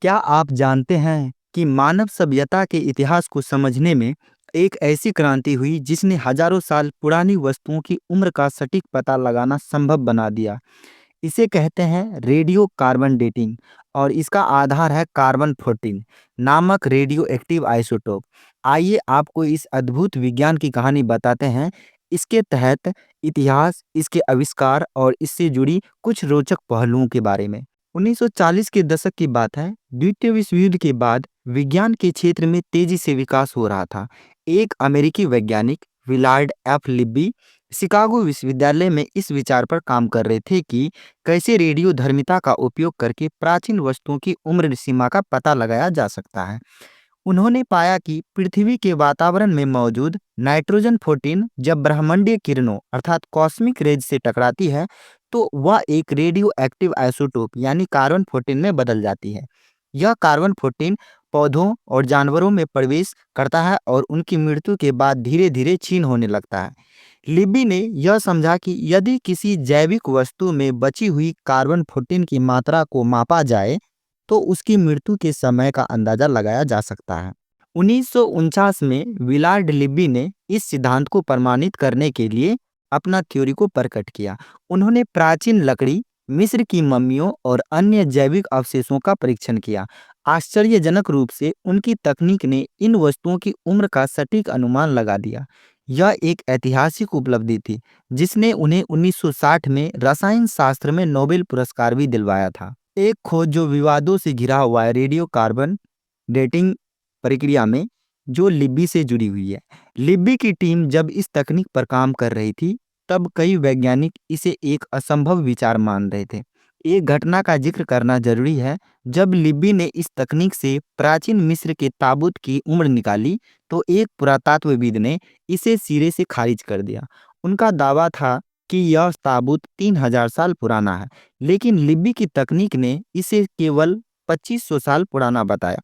क्या आप जानते हैं कि मानव सभ्यता के इतिहास को समझने में एक ऐसी क्रांति हुई जिसने हजारों साल पुरानी वस्तुओं की उम्र का सटीक पता लगाना संभव बना दिया। इसे कहते हैं रेडियो कार्बन डेटिंग और इसका आधार है कार्बन 14 नामक रेडियो एक्टिव आइसोटोप। आइए आपको इस अद्भुत विज्ञान की कहानी बताते हैं। इसके तहत इतिहास, इसके आविष्कार और इससे जुड़ी कुछ रोचक पहलुओं के बारे में। 1940 के दशक की बात है। द्वितीय विश्व युद्ध के बाद विज्ञान के क्षेत्र में तेजी से विकास हो रहा था। एक अमेरिकी वैज्ञानिक विलार्ड एफ लिब्बी शिकागो विश्वविद्यालय में इस विचार पर काम कर रहे थे कि कैसे रेडियोधर्मिता का उपयोग करके प्राचीन वस्तुओं की उम्र सीमा का पता लगाया जा सकता है। उन्होंने पाया कि पृथ्वी के वातावरण में मौजूद नाइट्रोजन 14 जब ब्रह्मांडीय किरणों अर्थात कॉस्मिक रेज से टकराती है तो वह एक रेडियो एक्टिव आइसोटोप यानी कार्बन 14 में बदल जाती है। यह कार्बन 14 पौधों और जानवरों में प्रवेश करता है और उनकी मृत्यु के बाद धीरे धीरे क्षीण होने लगता है। लिब्बी ने यह समझा कि यदि किसी जैविक वस्तु में बची हुई कार्बन 14 की मात्रा को मापा जाए तो उसकी मृत्यु के समय का अंदाजा लगाया जा सकता है। 1949 में विलार्ड लिब्बी ने इस सिद्धांत को प्रमाणित करने के लिए अपना थ्योरी को प्रकट किया। उन्होंने प्राचीन लकड़ी, मिस्र की मम्मियों और अन्य जैविक अवशेषों का परीक्षण किया। आश्चर्यजनक रूप से उनकी तकनीक ने इन वस्तुओं की उम्र का सटीक अनुमान लगा दिया। यह एक ऐतिहासिक उपलब्धि थी जिसने उन्हें 1960 में रसायन शास्त्र में नोबेल पुरस्कार भी दिलवाया था। एक खोज जो विवादों से घिरा हुआ है रेडियो कार्बन डेटिंग प्रक्रिया में, जो लिब्बी से जुड़ी हुई है। लिब्बी की टीम जब इस तकनीक पर काम कर रही थी तब कई वैज्ञानिक इसे एक असंभव विचार मान रहे थे। एक घटना का जिक्र करना जरूरी है। जब लिब्बी ने इस तकनीक से प्राचीन मिस्र के ताबूत की उम्र निकाली तो एक पुरातत्वविद ने इसे सिरे से खारिज कर दिया। उनका दावा था कि यह ताबूत 3000 साल पुराना है, लेकिन लिब्बी की तकनीक ने इसे केवल 2500 साल पुराना बताया।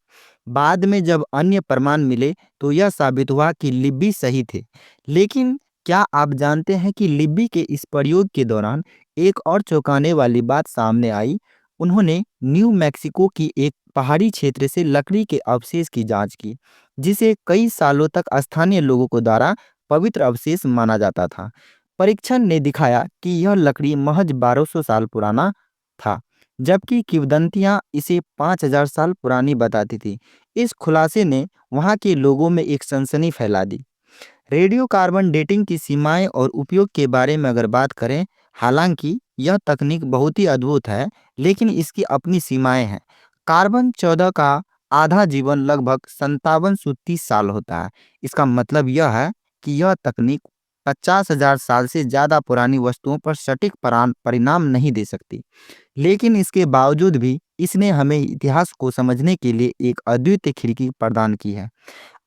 बाद में जब अन्य प्रमाण मिले तो यह साबित हुआ कि लिब्बी सही थे। लेकिन क्या आप जानते हैं कि लिब्बी के इस प्रयोग के दौरान एक और चौंकाने वाली बात सामने आई। उन्होंने न्यू मैक्सिको की एक पहाड़ी क्षेत्र से लकड़ी के अवशेष की जांच की, जिसे कई सालों तक स्थानीय लोगों को द्वारा पवित्र अवशेष माना जाता था। परीक्षण ने दिखाया कि यह लकड़ी महज 1200 साल पुराना था, जबकि किंवदंतियां इसे 5000 साल पुरानी बताती थी। इस खुलासे ने वहां के लोगों में एक सनसनी फैला दी। रेडियो कार्बन डेटिंग की सीमाएं और उपयोग के बारे में अगर बात करें, हालांकि यह तकनीक बहुत ही अद्भुत है, लेकिन इसकी अपनी सीमाएं हैं। कार्बन 14 का आधा जीवन लगभग 5730 साल होता है। इसका मतलब यह है कि यह तकनीक 50,000 साल से ज्यादा पुरानी वस्तुओं पर सटीक परिणाम नहीं दे सकती। लेकिन इसके बावजूद भी इसने हमें इतिहास को समझने के लिए एक अद्वितीय खिड़की प्रदान की है।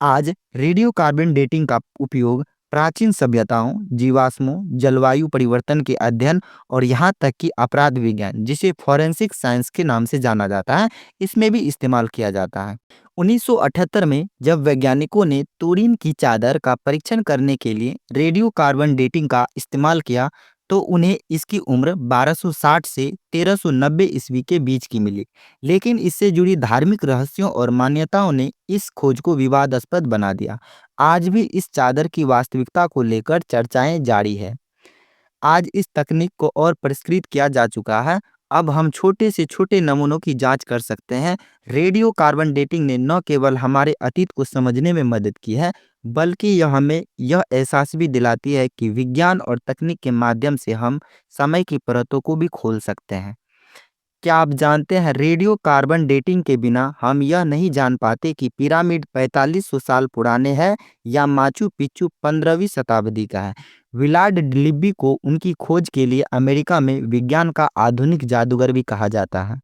आज रेडियो कार्बन डेटिंग का उपयोग प्राचीन सभ्यताओं, जीवाश्मों, जलवायु परिवर्तन के अध्ययन और यहाँ तक कि अपराध विज्ञान, जिसे फॉरेंसिक साइंस के नाम से जाना जाता है, इसमें भी इस्तेमाल किया जाता है। 1978 में जब वैज्ञानिकों ने तुरीन की चादर का परीक्षण करने के लिए रेडियो कार्बन डेटिंग का इस्तेमाल किया तो उन्हें इसकी उम्र 1260 से 1390 ईस्वी के बीच की मिली। लेकिन इससे जुड़ी धार्मिक रहस्यों और मान्यताओं ने इस खोज को विवादास्पद बना दिया। आज भी इस चादर की वास्तविकता को लेकर चर्चाएं जारी है। आज इस तकनीक को और परिष्कृत किया जा चुका है। अब हम छोटे से छोटे नमूनों की जांच कर सकते हैं। रेडियो कार्बन डेटिंग ने न केवल हमारे अतीत को समझने में मदद की है, बल्कि यह हमें यह एहसास भी दिलाती है कि विज्ञान और तकनीक के माध्यम से हम समय की परतों को भी खोल सकते हैं। क्या आप जानते हैं रेडियो कार्बन डेटिंग के बिना हम यह नहीं जान पाते कि पिरामिड 4500 साल पुराने हैं या माचू पिच्चू 15वीं शताब्दी का है। विलार्ड लिब्बी को उनकी खोज के लिए अमेरिका में विज्ञान का आधुनिक जादूगर भी कहा जाता है।